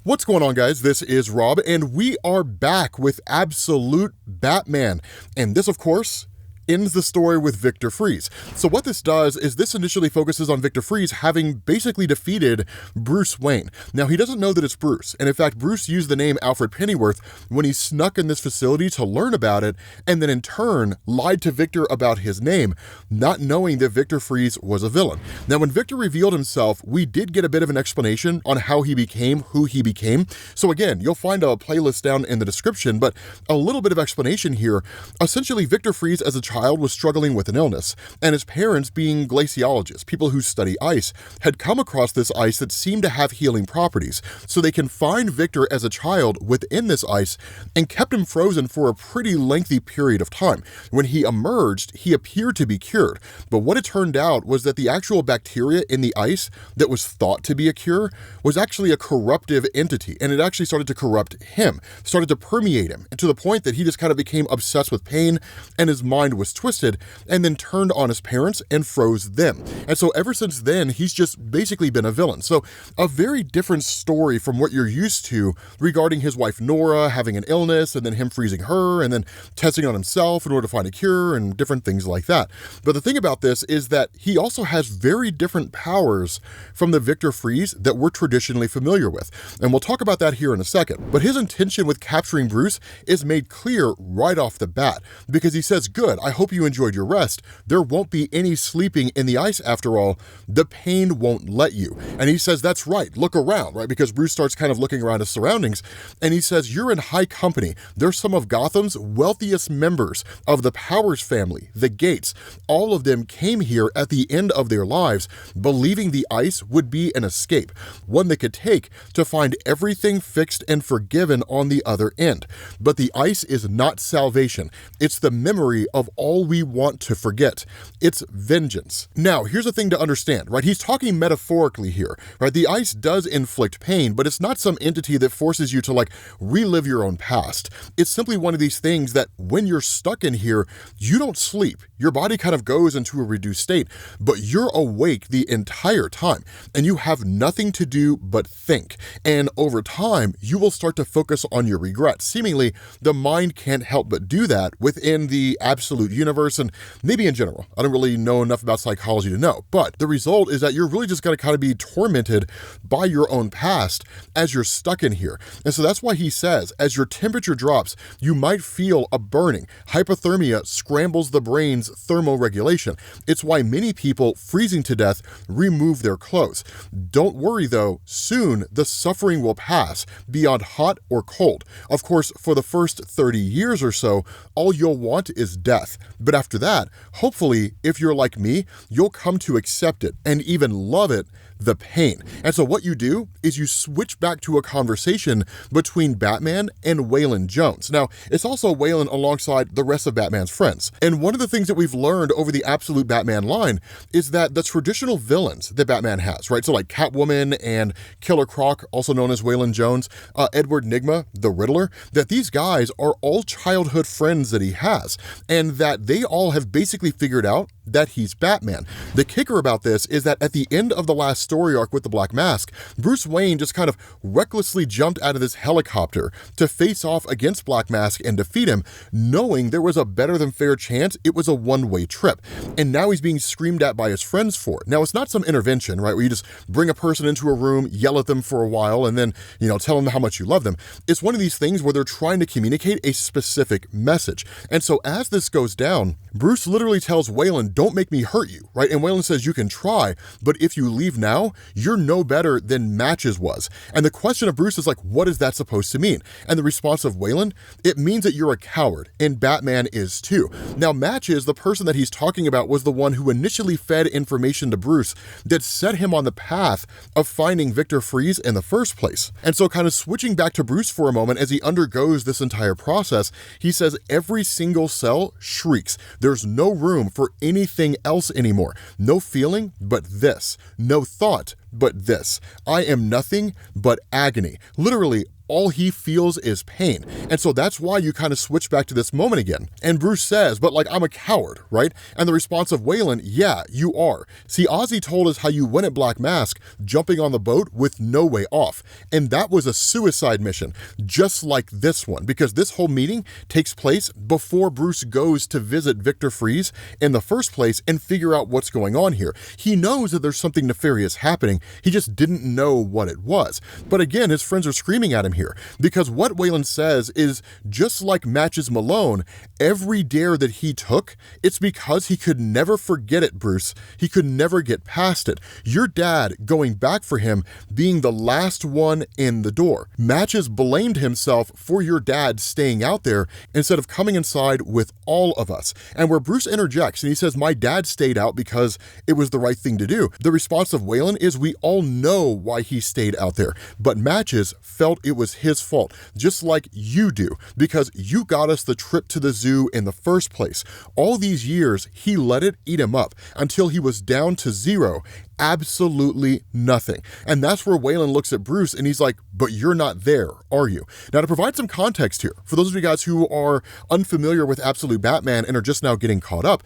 What's going on, guys? This is Rob, and we are back with Absolute Batman. And this, of course, ends the story with Victor Fries. So what this does is this initially focuses on Victor Fries having basically defeated Bruce Wayne. Now, he doesn't know that it's Bruce, and in fact, Bruce used the name Alfred Pennyworth when he snuck in this facility to learn about it, and then in turn, lied to Victor about his name, not knowing that Victor Fries was a villain. Now, when Victor revealed himself, we did get a bit of an explanation on how he became who he became. So again, you'll find a playlist down in the description, but a little bit of explanation here. Essentially, Victor Fries as a child was struggling with an illness, and his parents, being glaciologists, people who study ice, had come across this ice that seemed to have healing properties. So they confined Victor as a child within this ice and kept him frozen for a pretty lengthy period of time. When he emerged, he appeared to be cured, but what it turned out was that the actual bacteria in the ice that was thought to be a cure was actually a corruptive entity, and it actually started to corrupt him, started to permeate him, and to the point that he just kind of became obsessed with pain, and his mind was twisted, and then turned on his parents and froze them. And so ever since then, he's just basically been a villain. So a very different story from what you're used to regarding his wife Nora having an illness, and then him freezing her, and then testing on himself in order to find a cure, and different things like that. But the thing about this is that he also has very different powers from the Victor Fries that we're traditionally familiar with. And we'll talk about that here in a second. But his intention with capturing Bruce is made clear right off the bat, because he says, "Good, I hope you enjoyed your rest. There won't be any sleeping in the ice after all. The pain won't let you." And he says, "That's right, look around," right? Because Bruce starts kind of looking around his surroundings, and he says, "You're in high company. There's some of Gotham's wealthiest members of the Powers family, the Gates. All of them came here at the end of their lives, believing the ice would be an escape, one they could take to find everything fixed and forgiven on the other end. But the ice is not salvation. It's the memory of all we want to forget. It's vengeance." Now, here's the thing to understand, right? He's talking metaphorically here, right? The ice does inflict pain, but it's not some entity that forces you to like relive your own past. It's simply one of these things that when you're stuck in here, you don't sleep. Your body kind of goes into a reduced state, but you're awake the entire time, and you have nothing to do but think. And over time, you will start to focus on your regrets. Seemingly, the mind can't help but do that within the absolute universe, and maybe in general. I don't really know enough about psychology to know, but the result is that you're really just gonna kind of be tormented by your own past as you're stuck in here. And so that's why he says, as your temperature drops, you might feel a burning. Hypothermia scrambles the brain's thermoregulation. It's why many people freezing to death remove their clothes. Don't worry though, soon the suffering will pass beyond hot or cold. Of course, for the first 30 years or so, all you'll want is death. But after that, hopefully, if you're like me, you'll come to accept it and even love it, the pain. And so what you do is you switch back to a conversation between Batman and Waylon Jones. Now, it's also Waylon alongside the rest of Batman's friends. And one of the things that we've learned over the Absolute Batman line is that the traditional villains that Batman has, right? So like Catwoman and Killer Croc, also known as Waylon Jones, Edward Nygma, the Riddler, that these guys are all childhood friends that he has, and that they all have basically figured out that he's Batman. The kicker about this is that at the end of the last story arc with the Black Mask, Bruce Wayne just kind of recklessly jumped out of this helicopter to face off against Black Mask and defeat him, knowing there was a better than fair chance it was a one-way trip. And now he's being screamed at by his friends for it. Now, it's not some intervention, right, where you just bring a person into a room, yell at them for a while, and then, tell them how much you love them. It's one of these things where they're trying to communicate a specific message. And so as this goes down, Bruce literally tells Waylon, "Don't make me hurt you," right? And Waylon says, "You can try, but if you leave now, you're no better than Matches was." And the question of Bruce is like, what is that supposed to mean? And the response of Waylon, "It means that you're a coward, and Batman is too." Now, Matches, the person that he's talking about, was the one who initially fed information to Bruce that set him on the path of finding Victor Fries in the first place. And so kind of switching back to Bruce for a moment as he undergoes this entire process, he says every single cell shrieks. There's no room for anything else anymore. No feeling but this. No thought but this. I am nothing but agony. Literally, all he feels is pain. And so that's why you kind of switch back to this moment again. And Bruce says, but like, I'm a coward, right? And the response of Waylon, yeah, you are. See, Ozzy told us how you went at Black Mask, jumping on the boat with no way off. And that was a suicide mission, just like this one, because this whole meeting takes place before Bruce goes to visit Victor Fries in the first place and figure out what's going on here. He knows that there's something nefarious happening. He just didn't know what it was. But again, his friends are screaming at him here, because what Waylon says is, just like Matches Malone, every dare that he took, it's because he could never forget it, Bruce. He could never get past it. Your dad going back for him being the last one in the door. Matches blamed himself for your dad staying out there instead of coming inside with all of us. And where Bruce interjects and he says, my dad stayed out because it was the right thing to do. The response of Waylon is, we all know why he stayed out there, but Matches felt it was his fault, just like you do, because you got us the trip to the zoo in the first place. All these years, he let it eat him up until he was down to zero. Absolutely nothing. And that's where Waylon looks at Bruce and he's like, but you're not there, are you? Now, to provide some context here, for those of you guys who are unfamiliar with Absolute Batman and are just now getting caught up,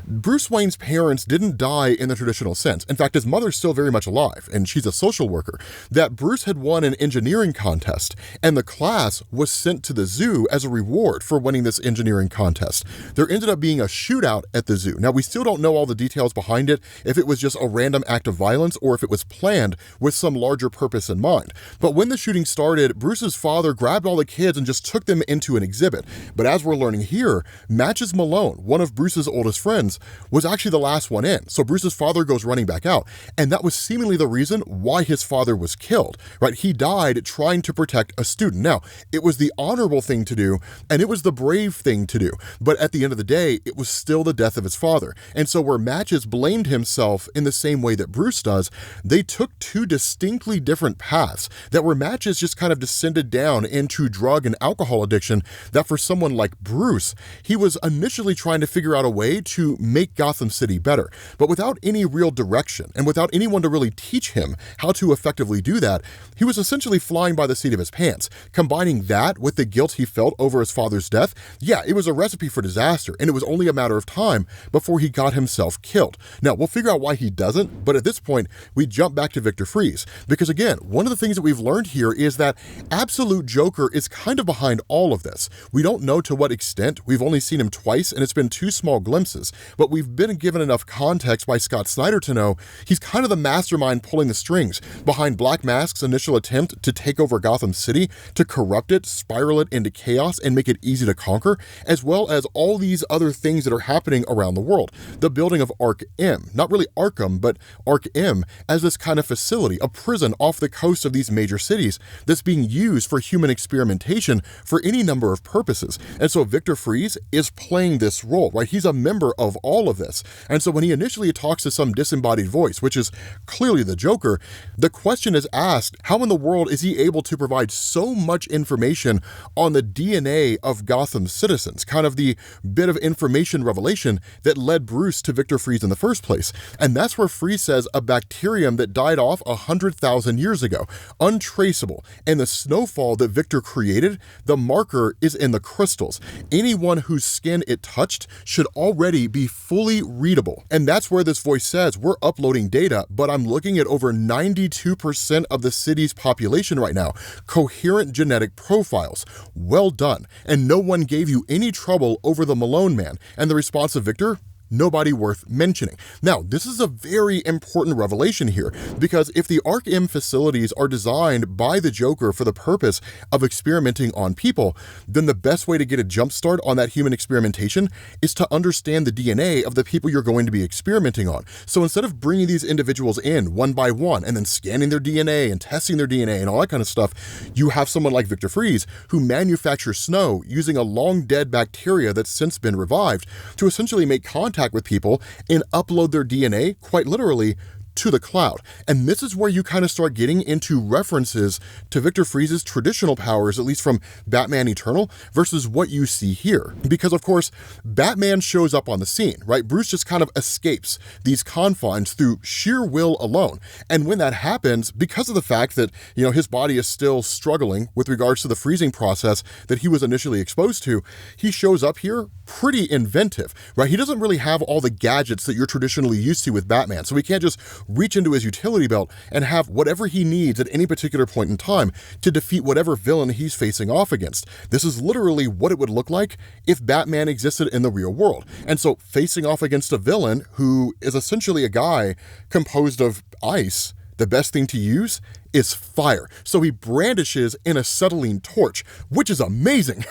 Bruce Wayne's parents didn't die in the traditional sense. In fact, his mother's still very much alive, and she's a social worker. That Bruce had won an engineering contest, and the class was sent to the zoo as a reward for winning this engineering contest. There ended up being a shootout at the zoo. Now, we still don't know all the details behind it, if it was just a random act of violence or if it was planned with some larger purpose in mind. But when the shooting started, Bruce's father grabbed all the kids and just took them into an exhibit. But as we're learning here, Matches Malone, one of Bruce's oldest friends, was actually the last one in. So Bruce's father goes running back out. And that was seemingly the reason why his father was killed, right? He died trying to protect a student. Now, it was the honorable thing to do, and it was the brave thing to do. But at the end of the day, it was still the death of his father. And so where Matches blamed himself in the same way that Bruce does, they took two distinctly different paths that where Matches just kind of descended down into drug and alcohol addiction, that for someone like Bruce, he was initially trying to figure out a way to make Gotham City better, but without any real direction and without anyone to really teach him how to effectively do that, he was essentially flying by the seat of his pants. Combining that with the guilt he felt over his father's death, yeah, it was a recipe for disaster, and it was only a matter of time before he got himself killed. Now, we'll figure out why he doesn't, but at this point, we jump back to Victor Fries, because again, one of the things that we've learned here is that Absolute Joker is kind of behind all of this. We don't know to what extent. We've only seen him twice, and it's been two small glimpses, but we've been given enough context by Scott Snyder to know he's kind of the mastermind pulling the strings behind Black Mask's initial attempt to take over Gotham City, to corrupt it, spiral it into chaos, and make it easy to conquer, as well as all these other things that are happening around the world. The building of Ark M, not really Arkham, but Ark M, as this kind of facility, a prison off the coast of these major cities that's being used for human experimentation for any number of purposes. And so Victor Fries is playing this role, right? He's a member of all of this. And so when he initially talks to some disembodied voice, which is clearly the Joker, the question is asked, how in the world is he able to provide so much information on the DNA of Gotham's citizens? Kind of the bit of information revelation that led Bruce to Victor Fries in the first place. And that's where Fries says a bacterium that died off 100,000 years ago, untraceable. And the snowfall that Victor created, the marker is in the crystals. Anyone whose skin it touched should already be fully readable. And that's where this voice says, we're uploading data, but I'm looking at over 92% of the city's population right now. Coherent genetic profiles. Well done. And no one gave you any trouble over the Malone man. And the response of Victor? Nobody worth mentioning. Now, this is a very important revelation here, because if the Ark M facilities are designed by the Joker for the purpose of experimenting on people, then the best way to get a jump start on that human experimentation is to understand the DNA of the people you're going to be experimenting on. So instead of bringing these individuals in one by one and then scanning their DNA and testing their DNA and all that kind of stuff, you have someone like Victor Fries who manufactures snow using a long dead bacteria that's since been revived to essentially make contact with people and upload their DNA, quite literally, to the cloud. And this is where you kind of start getting into references to Victor Freeze's traditional powers, at least from Batman Eternal, versus what you see here. Because of course, Batman shows up on the scene, right? Bruce just kind of escapes these confines through sheer will alone. And when that happens, because of the fact that, his body is still struggling with regards to the freezing process that he was initially exposed to, he shows up here pretty inventive, right? He doesn't really have all the gadgets that you're traditionally used to with Batman, so he can't just reach into his utility belt and have whatever he needs at any particular point in time to defeat whatever villain he's facing off against. This is literally what it would look like if Batman existed in the real world. And so facing off against a villain who is essentially a guy composed of ice, the best thing to use is fire. So he brandishes an acetylene torch, which is amazing.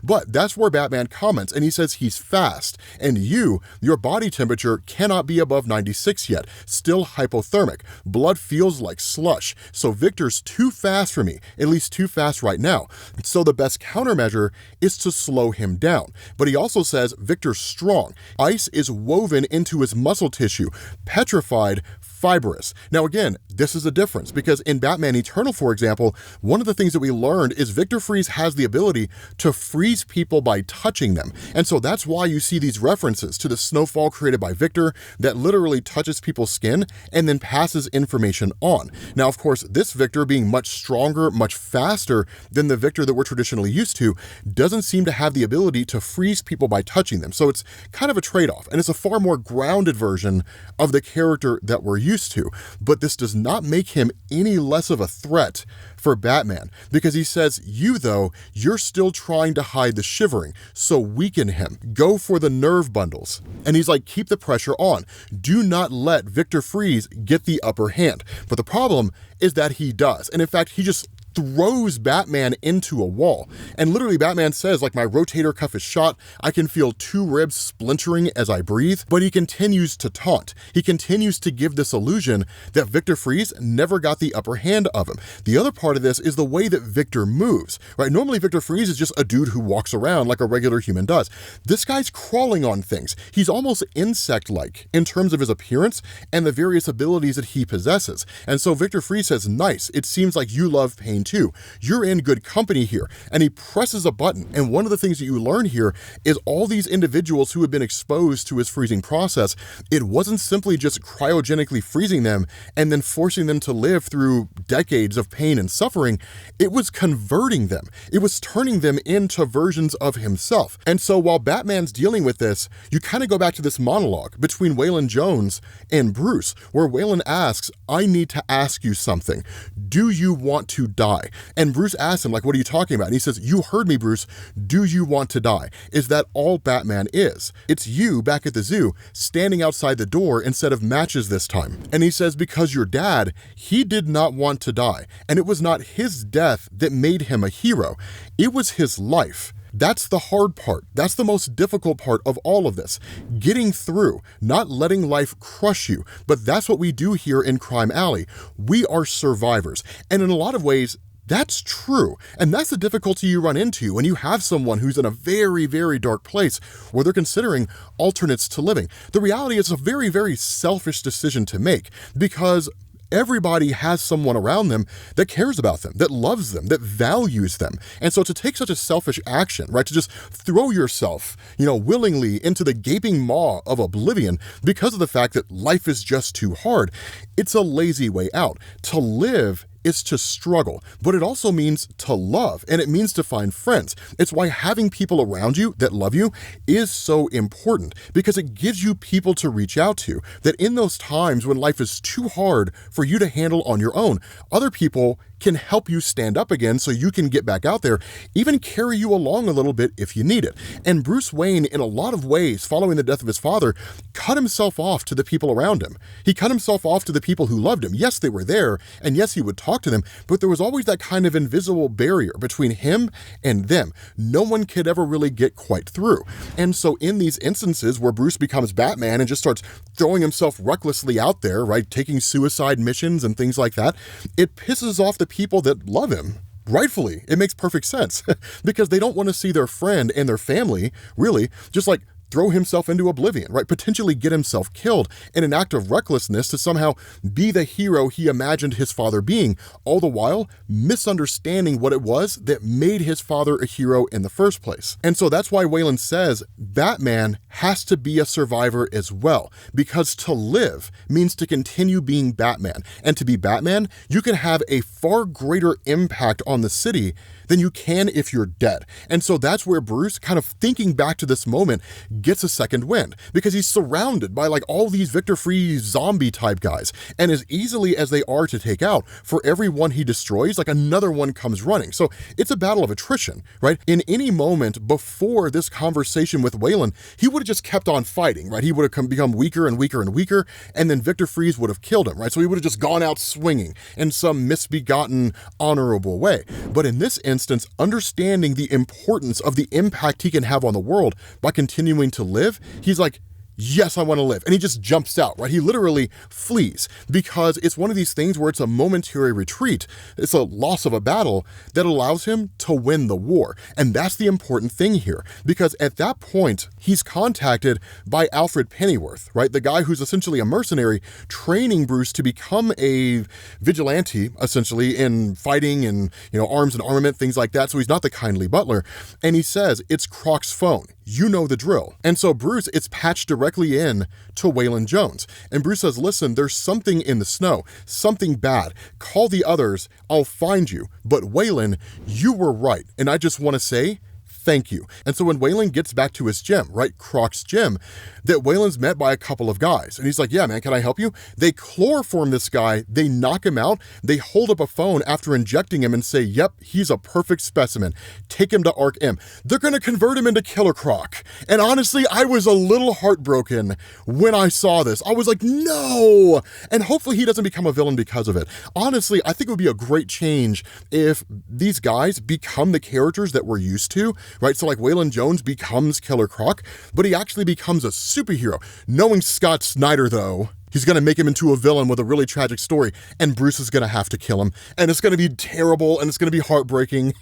But that's where Batman comments, and he says he's fast, and your body temperature cannot be above 96 yet, still hypothermic. Blood feels like slush. So Victor's too fast for me, at least too fast right now. So the best countermeasure is to slow him down. But he also says Victor's strong. Ice is woven into his muscle tissue, petrified, fibrous. Now again, this is a difference because in Batman Eternal, for example, one of the things that we learned is Victor Freeze has the ability to freeze people by touching them. And so that's why you see these references to the snowfall created by Victor that literally touches people's skin and then passes information on. Now, of course, this Victor being much stronger, much faster than the Victor that we're traditionally used to, doesn't seem to have the ability to freeze people by touching them. So it's kind of a trade-off, and it's a far more grounded version of the character that we're used to. But this does not make him any less of a threat for Batman, because he says, you're still trying to hide the shivering, so weaken him. Go for the nerve bundles. And he's like, keep the pressure on. Do not let Victor Freeze get the upper hand. But the problem is that he does. And in fact, he just throws Batman into a wall. And literally Batman says, like, my rotator cuff is shot. I can feel 2 ribs splintering as I breathe. But he continues to taunt. He continues to give this illusion that Victor Freeze never got the upper hand of him. The other part of this is the way that Victor moves, right? Normally Victor Freeze is just a dude who walks around like a regular human does. This guy's crawling on things. He's almost insect-like in terms of his appearance and the various abilities that he possesses. And so Victor Freeze says, nice, it seems like you love pain too. You're in good company here. And he presses a button. And one of the things that you learn here is all these individuals who have been exposed to his freezing process, it wasn't simply just cryogenically freezing them and then forcing them to live through decades of pain and suffering. It was converting them. It was turning them into versions of himself. And so while Batman's dealing with this, you kind of go back to this monologue between Waylon Jones and Bruce, where Waylon asks, I need to ask you something. Do you want to die? And Bruce asks him, like, what are you talking about? And he says, you heard me, Bruce. Do you want to die? Is that all Batman is? It's you back at the zoo, standing outside the door instead of matches this time. And he says, because your dad, he did not want to die. And it was not his death that made him a hero. It was his life. That's the hard part. That's the most difficult part of all of this. Getting through, not letting life crush you. But that's what we do here in Crime Alley. We are survivors. And in a lot of ways, that's true. And that's the difficulty you run into when you have someone who's in a very, very dark place where they're considering alternates to living. The reality is a very, very selfish decision to make because everybody has someone around them that cares about them, that loves them, that values them. And so to take such a selfish action, right, to just throw yourself, willingly into the gaping maw of oblivion because of the fact that life is just too hard, it's a lazy way out. To live is to struggle, but it also means to love, and it means to find friends. It's why having people around you that love you is so important, because it gives you people to reach out to, that in those times when life is too hard for you to handle on your own, other people can help you stand up again so you can get back out there, even carry you along a little bit if you need it. And Bruce Wayne, in a lot of ways, following the death of his father, cut himself off to the people around him. He cut himself off to the people who loved him. Yes, they were there, and yes, he would talk to them, but there was always that kind of invisible barrier between him and them. No one could ever really get quite through. And so in these instances where Bruce becomes Batman and just starts throwing himself recklessly out there, right, taking suicide missions and things like that, it pisses off the people that love him. Rightfully, it makes perfect sense because they don't want to see their friend and their family really just like throw himself into oblivion, right? Potentially get himself killed in an act of recklessness to somehow be the hero he imagined his father being, all the while misunderstanding what it was that made his father a hero in the first place. And so that's why Wayland says Batman has to be a survivor as well, because to live means to continue being Batman. And to be Batman, you can have a far greater impact on the city than you can if you're dead. And so that's where Bruce, kind of thinking back to this moment, gets a second wind, because he's surrounded by like all these Victor Free zombie type guys. And as easily as they are to take out, for every one he destroys, like another one comes running. So it's a battle of attrition, right? In any moment before this conversation with Wayland, he would have just kept on fighting, right? He would have become weaker and weaker and weaker, and then Victor Freeze would have killed him, right? So he would have just gone out swinging in some misbegotten, honorable way. But in this instance, understanding the importance of the impact he can have on the world by continuing to live, he's like, yes, I want to live. And he just jumps out, right? He literally flees, because it's one of these things where it's a momentary retreat. It's a loss of a battle that allows him to win the war. And that's the important thing here, because at that point, he's contacted by Alfred Pennyworth, right? The guy who's essentially a mercenary training Bruce to become a vigilante, essentially, in fighting and, arms and armament, things like that. So he's not the kindly butler. And he says, it's Croc's phone. You know the drill. And so Bruce, it's patched directly in to Waylon Jones. And Bruce says, listen, there's something in the snow, something bad. Call the others, I'll find you. But Waylon, you were right. And I just want to say, thank you. And so when Wayland gets back to his gym, right, Croc's gym, that Wayland's met by a couple of guys. And he's like, yeah, man, can I help you? They chloroform this guy, they knock him out, they hold up a phone after injecting him and say, yep, he's a perfect specimen. Take him to Ark M. They're gonna convert him into Killer Croc. And honestly, I was a little heartbroken when I saw this. I was like, no! And hopefully he doesn't become a villain because of it. Honestly, I think it would be a great change if these guys become the characters that we're used to, right? So like Waylon Jones becomes Killer Croc, but he actually becomes a superhero. Knowing Scott Snyder, though, he's going to make him into a villain with a really tragic story, and Bruce is going to have to kill him. And it's going to be terrible, and it's going to be heartbreaking.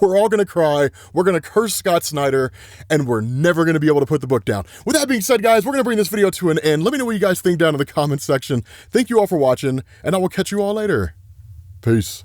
We're all going to cry. We're going to curse Scott Snyder, and we're never going to be able to put the book down. With that being said, guys, we're going to bring this video to an end. Let me know what you guys think down in the comments section. Thank you all for watching, and I will catch you all later. Peace.